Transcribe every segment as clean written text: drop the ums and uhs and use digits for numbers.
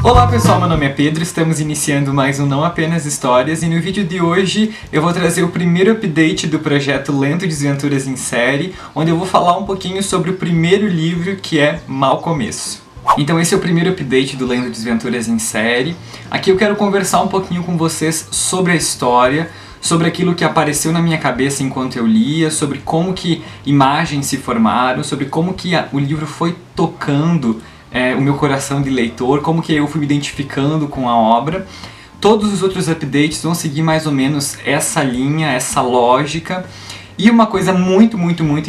Olá pessoal, meu nome é Pedro, estamos iniciando mais um Não Apenas Histórias e no vídeo de hoje eu vou trazer o primeiro update do projeto Lendo Desventuras em Série, onde eu vou falar um pouquinho sobre o primeiro livro, que é Mau Começo. Então esse é o primeiro update do Lendo Desventuras em Série. Aqui eu quero conversar um pouquinho com vocês sobre a história, sobre aquilo que apareceu na minha cabeça enquanto eu lia, sobre como que imagens se formaram, sobre como que o livro foi tocando o meu coração de leitor, como que eu fui me identificando com a obra. Todos os outros updates vão seguir mais ou menos essa linha, essa lógica. E uma coisa muito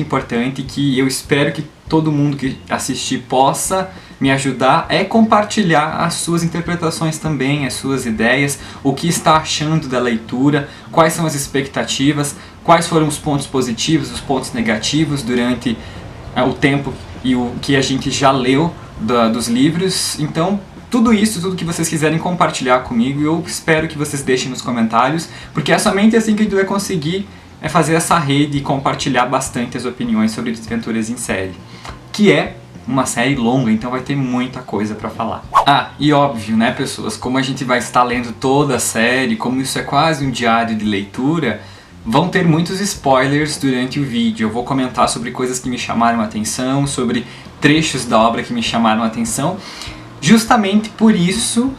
importante que eu espero que todo mundo que assistir possa me ajudar é compartilhar as suas interpretações também, as suas ideias, o que está achando da leitura, quais são as expectativas, quais foram os pontos positivos, os pontos negativos durante o tempo e o que a gente já leu dos livros. Então, tudo isso, tudo que vocês quiserem compartilhar comigo, eu espero que vocês deixem nos comentários, porque é somente assim que a gente vai conseguir fazer essa rede e compartilhar bastante as opiniões sobre Desventuras em Série, que é uma série longa, então vai ter muita coisa pra falar. Ah, e óbvio, né, pessoas, como a gente vai estar lendo toda a série, como isso é quase um diário de leitura, vão ter muitos spoilers durante o vídeo. Eu vou comentar sobre coisas que me chamaram a atenção, sobre trechos da obra que me chamaram a atenção. Justamente por isso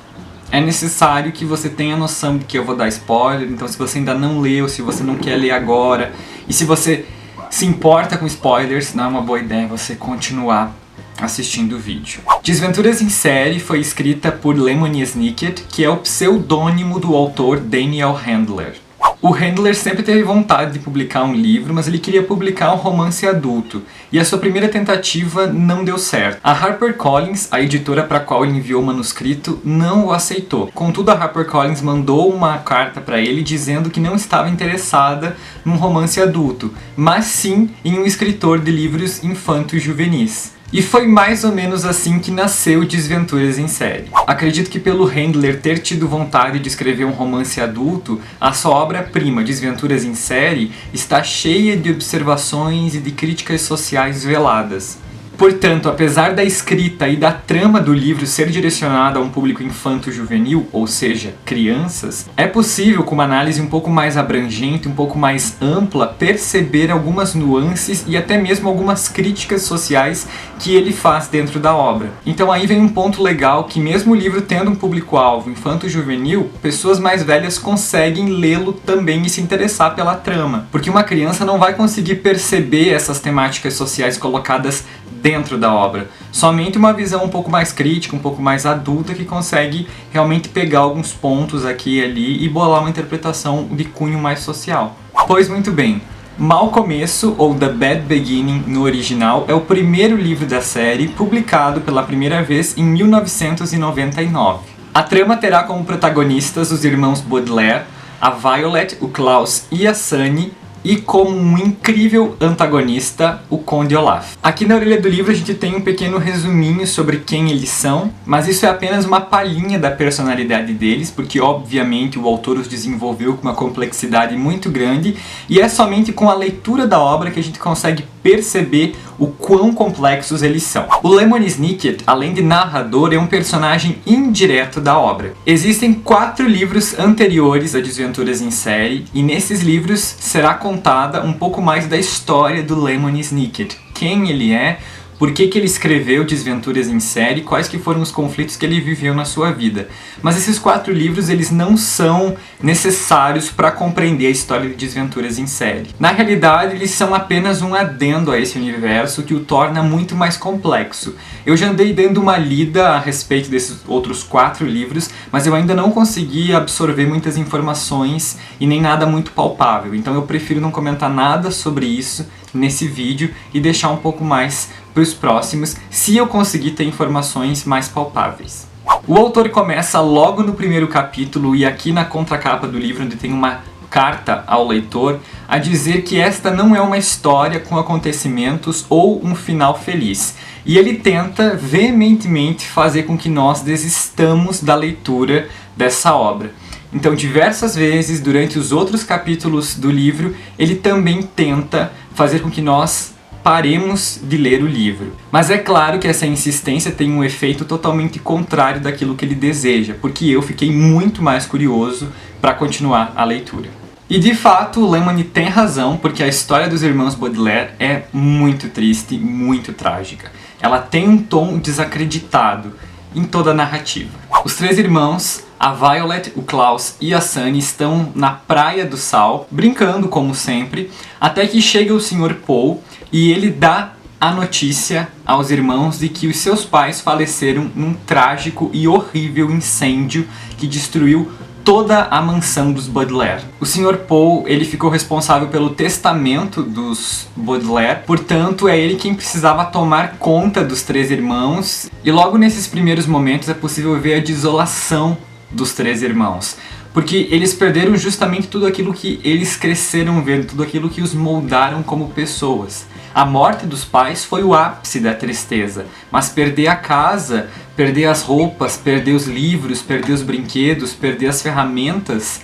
é necessário que você tenha noção de que eu vou dar spoiler. Então, se você ainda não leu, se você não quer ler agora, e se você se importa com spoilers, não é uma boa ideia você continuar assistindo o vídeo. Desventuras em Série foi escrita por Lemony Snicket, que é o pseudônimo do autor Daniel Handler. O Handler sempre teve vontade de publicar um livro, mas ele queria publicar um romance adulto, e a sua primeira tentativa não deu certo. A HarperCollins, a editora para a qual ele enviou o manuscrito, não o aceitou. Contudo, a HarperCollins mandou uma carta para ele dizendo que não estava interessada num romance adulto, mas sim em um escritor de livros infanto-juvenis. E foi mais ou menos assim que nasceu Desventuras em Série. Acredito que pelo Handler ter tido vontade de escrever um romance adulto, a sua obra-prima, Desventuras em Série, está cheia de observações e de críticas sociais veladas. Portanto, apesar da escrita e da trama do livro ser direcionada a um público infanto-juvenil, ou seja, crianças, é possível, com uma análise um pouco mais abrangente, um pouco mais ampla, perceber algumas nuances e até mesmo algumas críticas sociais que ele faz dentro da obra. Então aí vem um ponto legal, que mesmo o livro tendo um público-alvo infanto-juvenil, pessoas mais velhas conseguem lê-lo também e se interessar pela trama. Porque uma criança não vai conseguir perceber essas temáticas sociais colocadas dentro da obra. Somente uma visão um pouco mais crítica, um pouco mais adulta, que consegue realmente pegar alguns pontos aqui e ali e bolar uma interpretação de cunho mais social. Pois muito bem, Mau Começo, ou The Bad Beginning no original, é o primeiro livro da série, publicado pela primeira vez em 1999. A trama terá como protagonistas os irmãos Baudelaire, a Violet, o Klaus e a Sunny, e como um incrível antagonista, o Conde Olaf. Aqui na orelha do livro a gente tem um pequeno resuminho sobre quem eles são, mas isso é apenas uma palhinha da personalidade deles, porque obviamente o autor os desenvolveu com uma complexidade muito grande, e é somente com a leitura da obra que a gente consegue perceber o quão complexos eles são. O Lemony Snicket, além de narrador, é um personagem indireto da obra. Existem 4 livros anteriores a Desventuras em Série, e nesses livros será contada um pouco mais da história do Lemony Snicket. Quem ele é, por que ele escreveu Desventuras em Série, quais que foram os conflitos que ele viveu na sua vida. Mas esses 4 livros, eles não são necessários para compreender a história de Desventuras em Série. Na realidade, eles são apenas um adendo a esse universo que o torna muito mais complexo. Eu já andei dando uma lida a respeito desses outros 4 livros, mas eu ainda não consegui absorver muitas informações e nem nada muito palpável. Então eu prefiro não comentar nada sobre isso nesse vídeo e deixar um pouco mais para os próximos, se eu conseguir ter informações mais palpáveis. O autor começa logo no primeiro capítulo, e aqui na contracapa do livro, onde tem uma carta ao leitor, a dizer que esta não é uma história com acontecimentos ou um final feliz. E ele tenta veementemente fazer com que nós desistamos da leitura dessa obra. Então, diversas vezes, durante os outros capítulos do livro, ele também tenta fazer com que nós paremos de ler o livro. Mas é claro que essa insistência tem um efeito totalmente contrário daquilo que ele deseja, porque eu fiquei muito mais curioso para continuar a leitura. E de fato, o Lemony tem razão, porque a história dos irmãos Baudelaire é muito triste, muito trágica. Ela tem um tom desacreditado em toda a narrativa. Os três irmãos, a Violet, o Klaus e a Sunny, estão na Praia do Sal, brincando como sempre, até que chega o Sr. Paul e ele dá a notícia aos irmãos de que os seus pais faleceram num trágico e horrível incêndio que destruiu toda a mansão dos Baudelaire. O Sr. Paul, ele ficou responsável pelo testamento dos Baudelaire, portanto é ele quem precisava tomar conta dos três irmãos, e logo nesses primeiros momentos é possível ver a desolação dos três irmãos, porque eles perderam justamente tudo aquilo que eles cresceram vendo, tudo aquilo que os moldaram como pessoas. A morte dos pais foi o ápice da tristeza, mas perder a casa, perder as roupas, perder os livros, perder os brinquedos, perder as ferramentas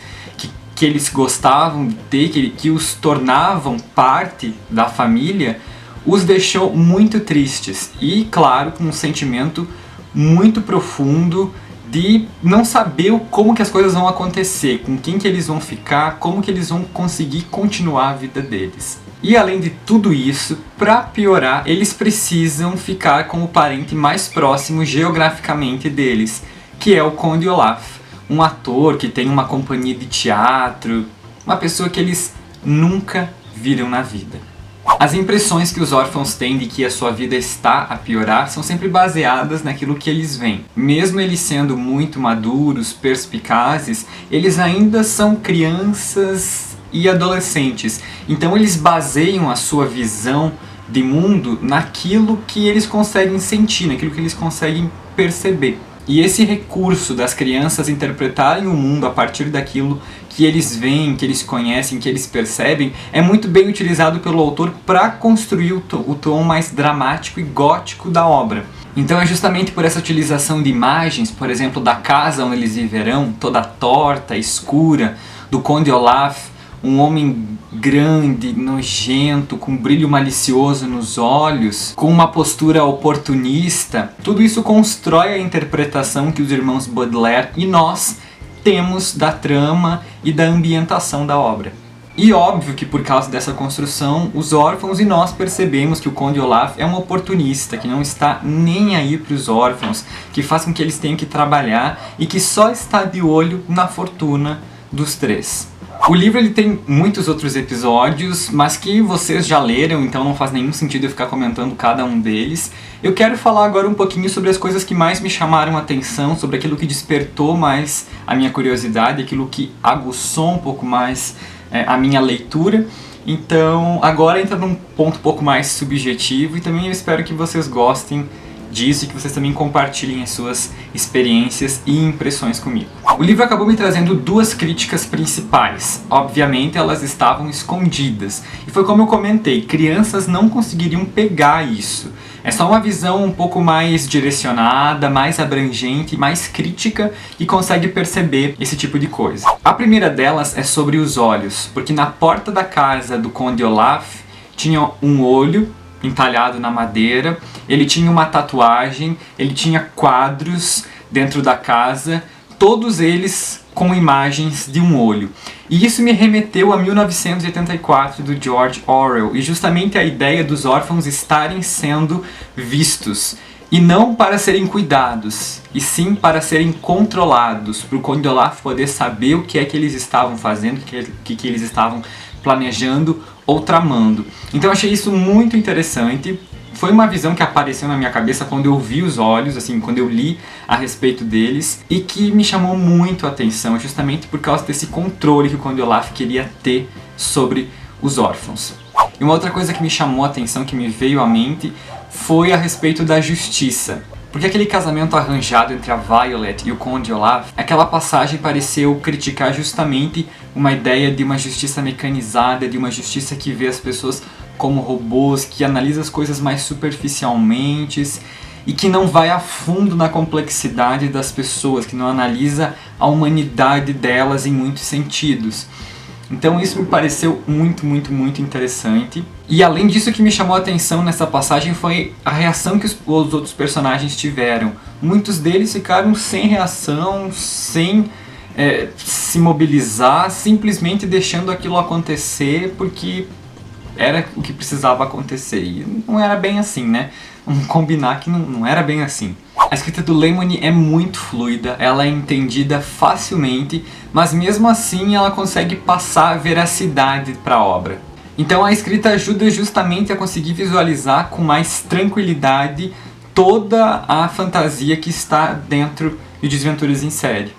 que eles gostavam de ter, que os tornavam parte da família, os deixou muito tristes e, claro, com um sentimento muito profundo de não saber como que as coisas vão acontecer, com quem que eles vão ficar, como que eles vão conseguir continuar a vida deles. E além de tudo isso, para piorar, eles precisam ficar com o parente mais próximo geograficamente deles, que é o Conde Olaf, um ator que tem uma companhia de teatro, uma pessoa que eles nunca viram na vida. As impressões que os órfãos têm de que a sua vida está a piorar são sempre baseadas naquilo que eles veem. Mesmo eles sendo muito maduros, perspicazes, eles ainda são crianças e adolescentes. Então eles baseiam a sua visão de mundo naquilo que eles conseguem sentir, naquilo que eles conseguem perceber. E esse recurso das crianças interpretarem o mundo a partir daquilo que eles veem, que eles conhecem, que eles percebem, é muito bem utilizado pelo autor para construir o tom mais dramático e gótico da obra. Então é justamente por essa utilização de imagens, por exemplo, da casa onde eles viverão, toda torta, escura, do Conde Olaf, um homem grande, nojento, com um brilho malicioso nos olhos, com uma postura oportunista. Tudo isso constrói a interpretação que os irmãos Baudelaire e nós temos da trama e da ambientação da obra. E óbvio que por causa dessa construção, os órfãos e nós percebemos que o Conde Olaf é um oportunista, que não está nem aí para os órfãos, que faz com que eles tenham que trabalhar e que só está de olho na fortuna dos três. O livro ele tem muitos outros episódios, mas que vocês já leram, então não faz nenhum sentido eu ficar comentando cada um deles. Eu quero falar agora um pouquinho sobre as coisas que mais me chamaram a atenção, sobre aquilo que despertou mais a minha curiosidade, aquilo que aguçou um pouco mais a minha leitura. Então agora entra num ponto um pouco mais subjetivo e também eu espero que vocês gostem disso e que vocês também compartilhem as suas experiências e impressões comigo. O livro acabou me trazendo duas críticas principais. Obviamente elas estavam escondidas. E foi como eu comentei, crianças não conseguiriam pegar isso. É só uma visão um pouco mais direcionada, mais abrangente, mais crítica e consegue perceber esse tipo de coisa. A primeira delas é sobre os olhos, porque na porta da casa do Conde Olaf tinha um olho entalhado na madeira, ele tinha uma tatuagem, ele tinha quadros dentro da casa, todos eles com imagens de um olho. E isso me remeteu a 1984 do George Orwell, e justamente a ideia dos órfãos estarem sendo vistos, e não para serem cuidados, e sim para serem controlados, para o Conde Olaf poder saber o que é que eles estavam fazendo, o que eles estavam planejando ou tramando. Então eu achei isso muito interessante. Foi uma visão que apareceu na minha cabeça quando eu vi os olhos, assim, quando eu li a respeito deles, e que me chamou muito a atenção, justamente por causa desse controle que o Conde Olaf queria ter sobre os órfãos. E uma outra coisa que me chamou a atenção, que me veio à mente, foi a respeito da justiça. Porque aquele casamento arranjado entre a Violet e o Conde Olaf, aquela passagem pareceu criticar justamente uma ideia de uma justiça mecanizada, de uma justiça que vê as pessoas como robôs, que analisa as coisas mais superficialmente e que não vai a fundo na complexidade das pessoas, que não analisa a humanidade delas em muitos sentidos. Então isso me pareceu muito interessante. E além disso, o que me chamou a atenção nessa passagem foi a reação que os outros personagens tiveram. Muitos deles ficaram sem reação, sem se mobilizar, simplesmente deixando aquilo acontecer porque era o que precisava acontecer. E não era bem assim, né? Vamos combinar que não era bem assim. A escrita do Lemony é muito fluida, ela é entendida facilmente, mas mesmo assim ela consegue passar a veracidade para a obra. Então a escrita ajuda justamente a conseguir visualizar com mais tranquilidade toda a fantasia que está dentro de Desventuras em Série.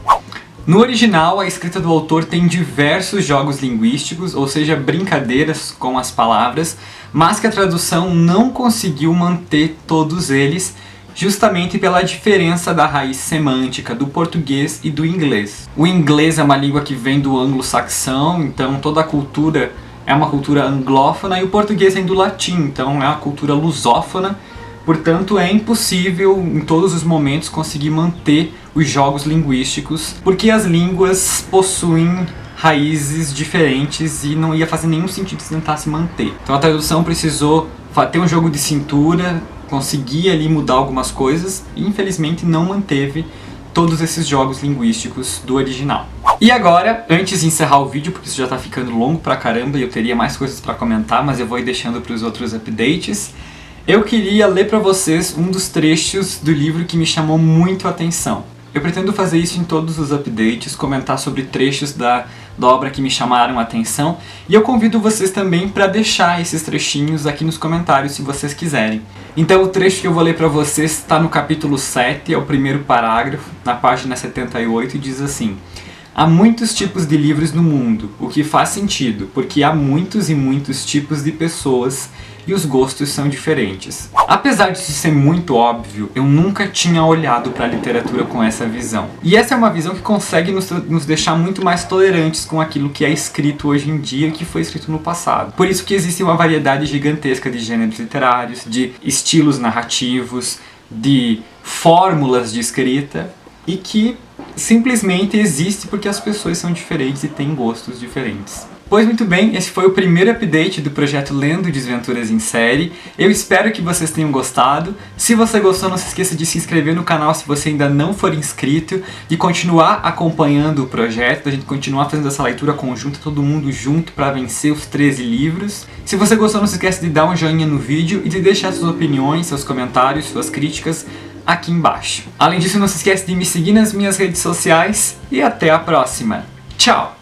No original, a escrita do autor tem diversos jogos linguísticos, ou seja, brincadeiras com as palavras, mas que a tradução não conseguiu manter todos eles, justamente pela diferença da raiz semântica do português e do inglês. O inglês é uma língua que vem do anglo-saxão, então toda a cultura é uma cultura anglófona, e o português vem do latim, então é uma cultura lusófona. Portanto, é impossível em todos os momentos conseguir manter os jogos linguísticos, porque as línguas possuem raízes diferentes e não ia fazer nenhum sentido se tentasse manter. Então a tradução precisou ter um jogo de cintura, conseguir ali mudar algumas coisas e infelizmente não manteve todos esses jogos linguísticos do original. E agora, antes de encerrar o vídeo, porque isso já tá ficando longo pra caramba e eu teria mais coisas pra comentar, mas eu vou ir deixando pros outros updates, eu queria ler pra vocês um dos trechos do livro que me chamou muito a atenção. Eu pretendo fazer isso em todos os updates, comentar sobre trechos da obra que me chamaram a atenção, e eu convido vocês também para deixar esses trechinhos aqui nos comentários se vocês quiserem. Então o trecho que eu vou ler para vocês está no capítulo 7, é o primeiro parágrafo, na página 78, e diz assim: há muitos tipos de livros no mundo, o que faz sentido, porque há muitos e muitos tipos de pessoas e os gostos são diferentes. Apesar disso ser muito óbvio, eu nunca tinha olhado para a literatura com essa visão. E essa é uma visão que consegue nos deixar muito mais tolerantes com aquilo que é escrito hoje em dia e que foi escrito no passado. Por isso que existe uma variedade gigantesca de gêneros literários, de estilos narrativos, de fórmulas de escrita, e que simplesmente existe porque as pessoas são diferentes e têm gostos diferentes. Pois muito bem, esse foi o primeiro update do projeto Lendo Desventuras em Série. Eu espero que vocês tenham gostado. Se você gostou, não se esqueça de se inscrever no canal se você ainda não for inscrito, de continuar acompanhando o projeto, da gente continuar fazendo essa leitura conjunta, todo mundo junto para vencer os 13 livros. Se você gostou, não se esqueça de dar um joinha no vídeo e de deixar suas opiniões, seus comentários, suas críticas aqui embaixo. Além disso, não se esqueça de me seguir nas minhas redes sociais e até a próxima. Tchau!